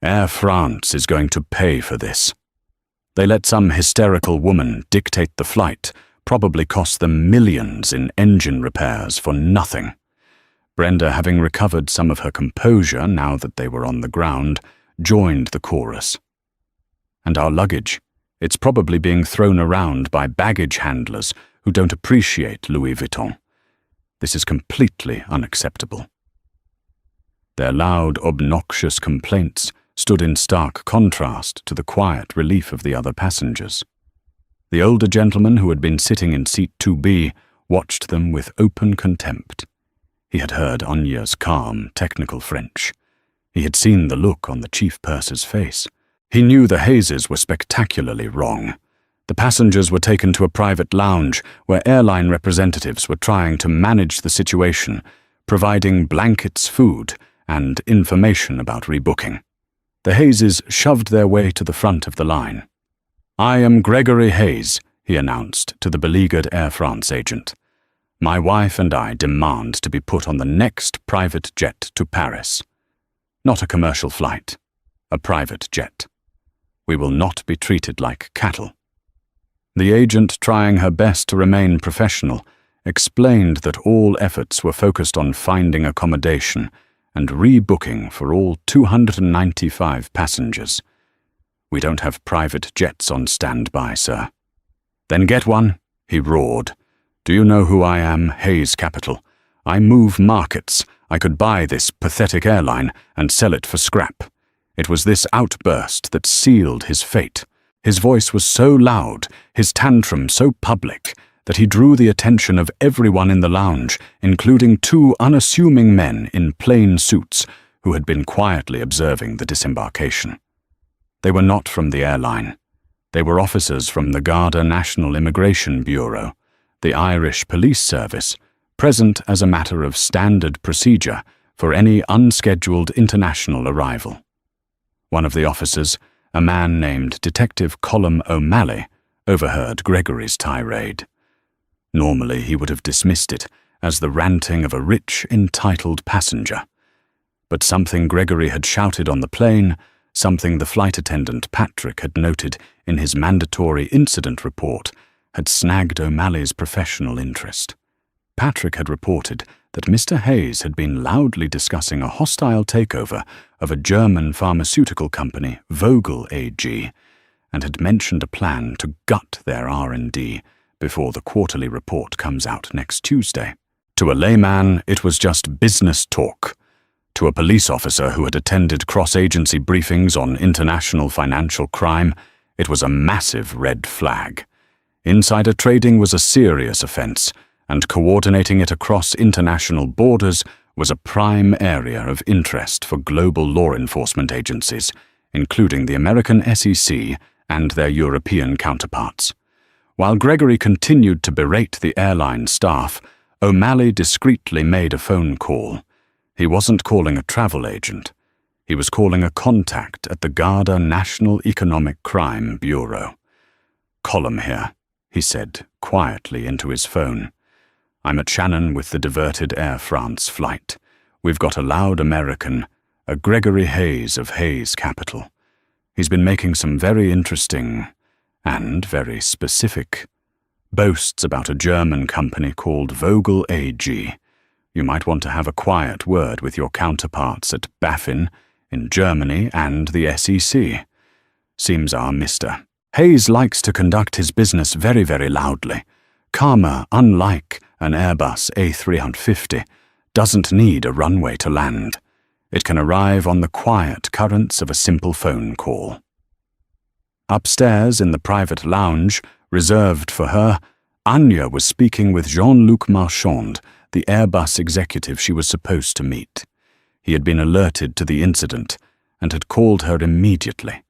Air France is going to pay for this." They let some hysterical woman dictate the flight, probably cost them millions in engine repairs for nothing. Brenda, having recovered some of her composure now that they were on the ground, joined the chorus. "And our luggage? It's probably being thrown around by baggage handlers who don't appreciate Louis Vuitton. This is completely unacceptable." Their loud, obnoxious complaints stood in stark contrast to the quiet relief of the other passengers. The older gentleman who had been sitting in seat 2B watched them with open contempt. He had heard Anya's calm, technical French. He had seen the look on the chief purser's face. He knew the Hayeses were spectacularly wrong. The passengers were taken to a private lounge where airline representatives were trying to manage the situation, providing blankets, food, and information about rebooking. The Hayeses shoved their way to the front of the line. "I am Gregory Hayes," he announced to the beleaguered Air France agent. "My wife and I demand to be put on the next private jet to Paris. Not a commercial flight, a private jet. We will not be treated like cattle." The agent, trying her best to remain professional, explained that all efforts were focused on finding accommodation and rebooking for all 295 passengers. "We don't have private jets on standby, sir." "Then get one," he roared. "Do you know who I am, Hayes Capital? I move markets. I could buy this pathetic airline and sell it for scrap." It was this outburst that sealed his fate. His voice was so loud, his tantrum so public, that he drew the attention of everyone in the lounge, including two unassuming men in plain suits who had been quietly observing the disembarkation. They were not from the airline. They were officers from the Garda National Immigration Bureau, the Irish Police Service, present as a matter of standard procedure for any unscheduled international arrival. One of the officers, a man named Detective Colm O'Malley, overheard Gregory's tirade. Normally he would have dismissed it as the ranting of a rich, entitled passenger. But something Gregory had shouted on the plane, something the flight attendant Patrick had noted in his mandatory incident report, had snagged O'Malley's professional interest. Patrick had reported that Mr. Hayes had been loudly discussing a hostile takeover of a German pharmaceutical company, Vogel AG, and had mentioned a plan to gut their R&D before the quarterly report comes out next Tuesday. To a layman, it was just business talk. To a police officer who had attended cross-agency briefings on international financial crime, it was a massive red flag. Insider trading was a serious offense, and coordinating it across international borders was a prime area of interest for global law enforcement agencies, including the American SEC and their European counterparts. While Gregory continued to berate the airline staff, O'Malley discreetly made a phone call. He wasn't calling a travel agent. He was calling a contact at the Garda National Economic Crime Bureau. "Colm here," he said quietly into his phone. "I'm at Shannon with the diverted Air France flight. We've got a loud American, a Gregory Hayes of Hayes Capital. He's been making some very interesting and very specific boasts about a German company called Vogel AG. You might want to have a quiet word with your counterparts at BaFin in Germany and the SEC. Seems our Mr. Hayes likes to conduct his business very, very loudly. Karma, unlike an Airbus A350, doesn't need a runway to land. It can arrive on the quiet currents of a simple phone call." Upstairs in the private lounge, reserved for her, Anya was speaking with Jean-Luc Marchand, the Airbus executive she was supposed to meet. He had been alerted to the incident and had called her immediately,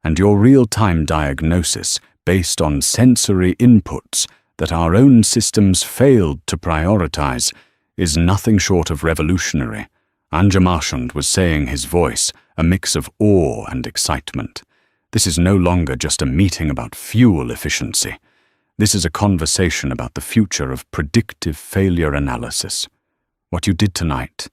and your real-time diagnosis based on sensory inputs that our own systems failed to prioritize is nothing short of revolutionary. Anja Marchand was saying, his voice a mix of awe and excitement. This is no longer just a meeting about fuel efficiency. This is a conversation about the future of predictive failure analysis. What you did tonight.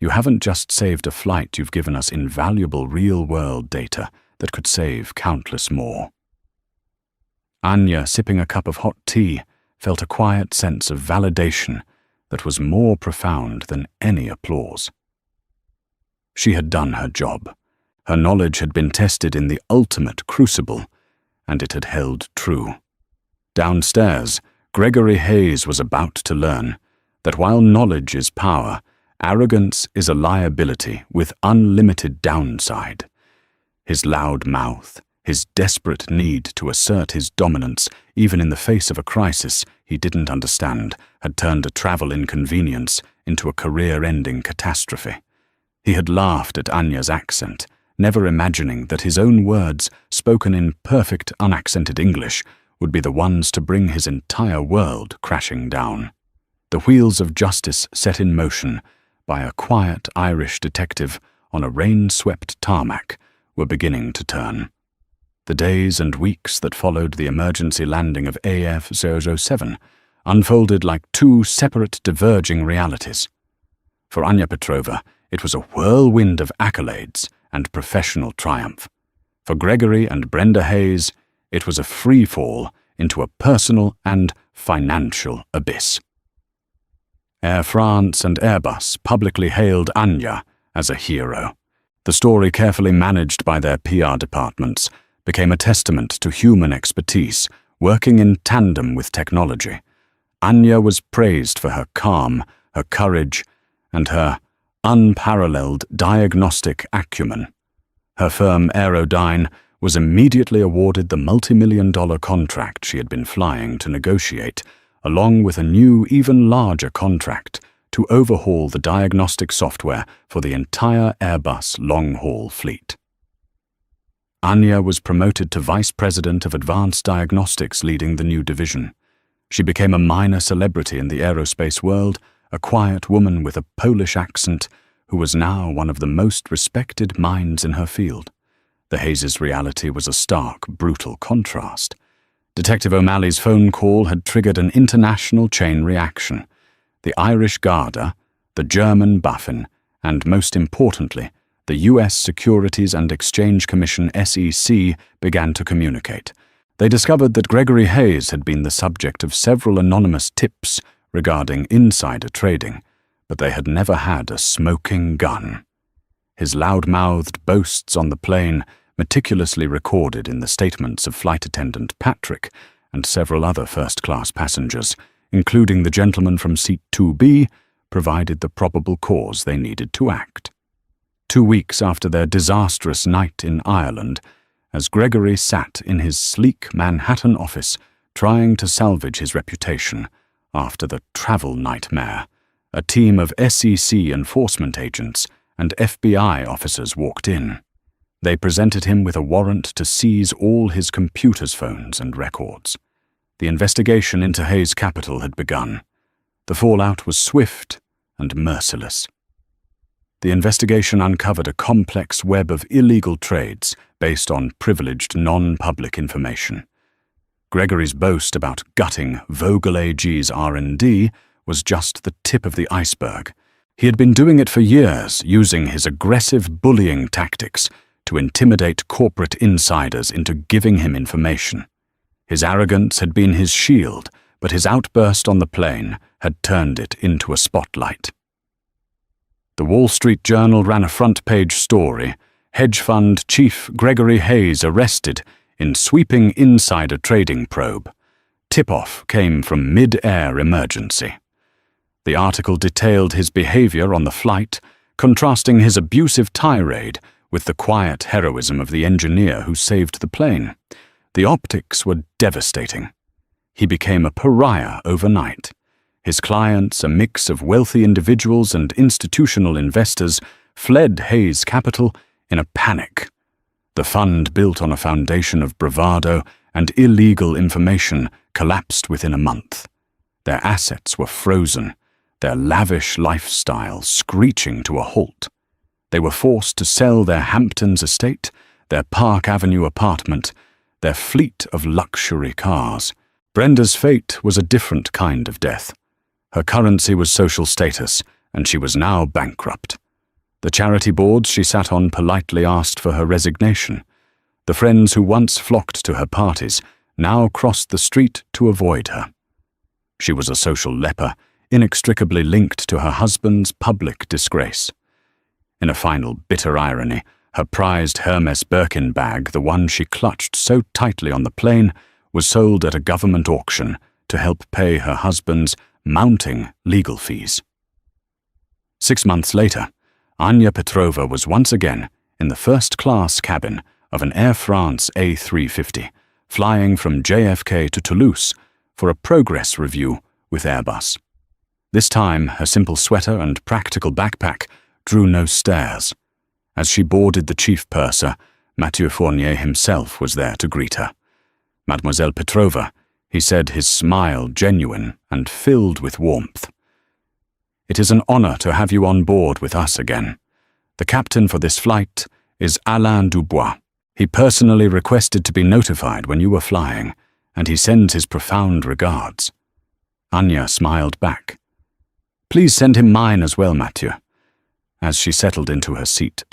You haven't just saved a flight, you've given us invaluable real-world data that could save countless more. Anya, sipping a cup of hot tea, felt a quiet sense of validation that was more profound than any applause. She had done her job. Her knowledge had been tested in the ultimate crucible, and it had held true. Downstairs, Gregory Hayes was about to learn that while knowledge is power, arrogance is a liability with unlimited downside. His loud mouth, his desperate need to assert his dominance, even in the face of a crisis he didn't understand, had turned a travel inconvenience into a career-ending catastrophe. He had laughed at Anya's accent, never imagining that his own words, spoken in perfect unaccented English, would be the ones to bring his entire world crashing down. The wheels of justice set in motion by a quiet Irish detective on a rain-swept tarmac were beginning to turn. The days and weeks that followed the emergency landing of AF-007 unfolded like two separate diverging realities. For Anya Petrova, it was a whirlwind of accolades and professional triumph. For Gregory and Brenda Hayes, it was a free fall into a personal and financial abyss. Air France and Airbus publicly hailed Anya as a hero. The story, carefully managed by their PR departments, became a testament to human expertise working in tandem with technology. Anya was praised for her calm, her courage, and her unparalleled diagnostic acumen. Her firm Aerodyne was immediately awarded the multi-million-dollar contract she had been flying to negotiate, along with a new, even larger contract to overhaul the diagnostic software for the entire Airbus long-haul fleet. Anya was promoted to Vice President of Advanced Diagnostics, leading the new division. She became a minor celebrity in the aerospace world, a quiet woman with a Polish accent who was now one of the most respected minds in her field. The Hayes' reality was a stark, brutal contrast. Detective O'Malley's phone call had triggered an international chain reaction. The Irish Garda, the German Buffin, and most importantly, the U.S. Securities and Exchange Commission (SEC) began to communicate. They discovered that Gregory Hayes had been the subject of several anonymous tips regarding insider trading, but they had never had a smoking gun. His loud-mouthed boasts on the plane, meticulously recorded in the statements of flight attendant Patrick and several other first-class passengers, including the gentleman from seat 2B, provided the probable cause they needed to act. 2 weeks after their disastrous night in Ireland, as Gregory sat in his sleek Manhattan office trying to salvage his reputation after the travel nightmare, a team of SEC enforcement agents and FBI officers walked in. They presented him with a warrant to seize all his computer's phones and records. The investigation into Hayes Capital had begun. The fallout was swift and merciless. The investigation uncovered a complex web of illegal trades based on privileged non-public information. Gregory's boast about gutting Vogel AG's R&D was just the tip of the iceberg. He had been doing it for years, using his aggressive bullying tactics to intimidate corporate insiders into giving him information. His arrogance had been his shield, but his outburst on the plane had turned it into a spotlight. The Wall Street Journal ran a front-page story, hedge fund chief Gregory Hayes arrested in sweeping insider trading probe. Tip-off came from mid-air emergency. The article detailed his behavior on the flight, contrasting his abusive tirade with the quiet heroism of the engineer who saved the plane. The optics were devastating. He became a pariah overnight. His clients, a mix of wealthy individuals and institutional investors, fled Hayes' capital in a panic. The fund, built on a foundation of bravado and illegal information, collapsed within a month. Their assets were frozen, their lavish lifestyle screeching to a halt. They were forced to sell their Hamptons estate, their Park Avenue apartment, their fleet of luxury cars. Brenda's fate was a different kind of death. Her currency was social status, and she was now bankrupt. The charity boards she sat on politely asked for her resignation. The friends who once flocked to her parties now crossed the street to avoid her. She was a social leper, inextricably linked to her husband's public disgrace. In a final bitter irony, her prized Hermes Birkin bag, the one she clutched so tightly on the plane, was sold at a government auction to help pay her husband's mounting legal fees. 6 months later, Anya Petrova was once again in the first-class cabin of an Air France A350, flying from JFK to Toulouse for a progress review with Airbus. This time, her simple sweater and practical backpack drew no stares. As she boarded the chief purser, Mathieu Fournier himself was there to greet her. "Mademoiselle Petrova," he said, his smile genuine and filled with warmth. "It is an honor to have you on board with us again. The captain for this flight is Alain Dubois. He personally requested to be notified when you were flying, and he sends his profound regards." Anya smiled back. "Please send him mine as well, Mathieu." As she settled into her seat,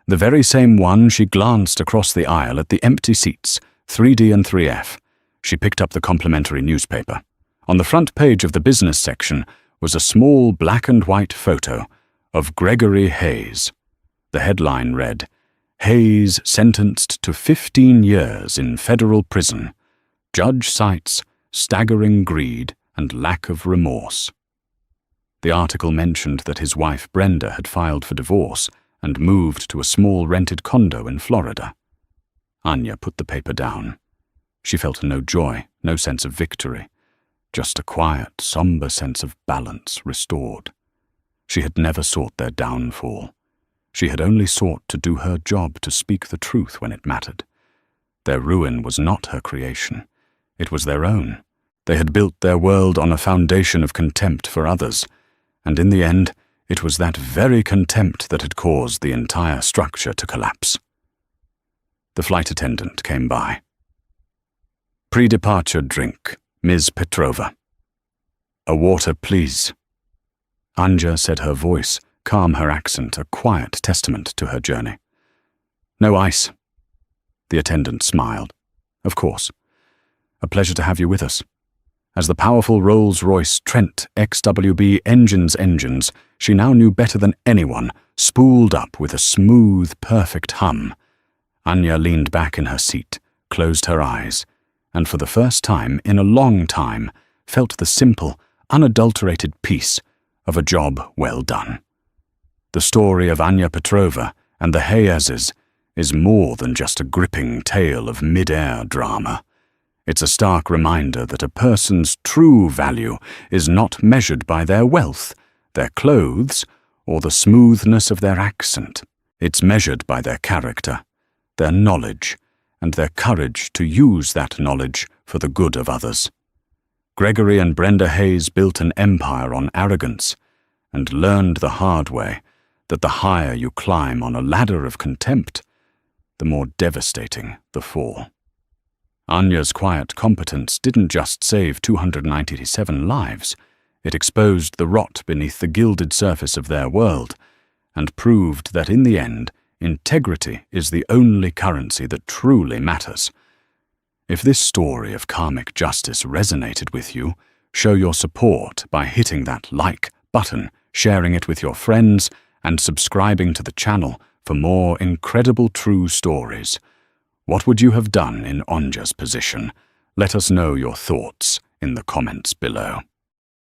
the very same one, she glanced across the aisle at the empty seats, 3D and 3F. She picked up the complimentary newspaper. On the front page of the business section was a small black and white photo of Gregory Hayes. The headline read, "Hayes sentenced to 15 years in federal prison. Judge cites staggering greed and lack of remorse." The article mentioned that his wife Brenda had filed for divorce and moved to a small rented condo in Florida. Anya put the paper down. She felt no joy, no sense of victory, just a quiet, somber sense of balance restored. She had never sought their downfall. She had only sought to do her job, to speak the truth when it mattered. Their ruin was not her creation. It was their own. They had built their world on a foundation of contempt for others, and in the end, it was that very contempt that had caused the entire structure to collapse. The flight attendant came by. "Pre-departure drink, Ms. Petrova." "A water, please." Anja said, her voice, calm, her accent, a quiet testament to her journey. "No ice." The attendant smiled. "Of course. A pleasure to have you with us." As the powerful Rolls-Royce Trent XWB engines, she now knew better than anyone, spooled up with a smooth, perfect hum. Anya leaned back in her seat, closed her eyes, and for the first time in a long time felt the simple, unadulterated peace of a job well done. The story of Anya Petrova and the Hayezes is more than just a gripping tale of mid-air drama. It's a stark reminder that a person's true value is not measured by their wealth, their clothes, or the smoothness of their accent. It's measured by their character, their knowledge, and their courage to use that knowledge for the good of others. Gregory and Brenda Hayes built an empire on arrogance and learned the hard way that the higher you climb on a ladder of contempt, the more devastating the fall. Anya's quiet competence didn't just save 297 lives, it exposed the rot beneath the gilded surface of their world and proved that in the end, integrity is the only currency that truly matters. If this story of karmic justice resonated with you, show your support by hitting that like button, sharing it with your friends, and subscribing to the channel for more incredible true stories. What would you have done in Anja's position? Let us know your thoughts in the comments below.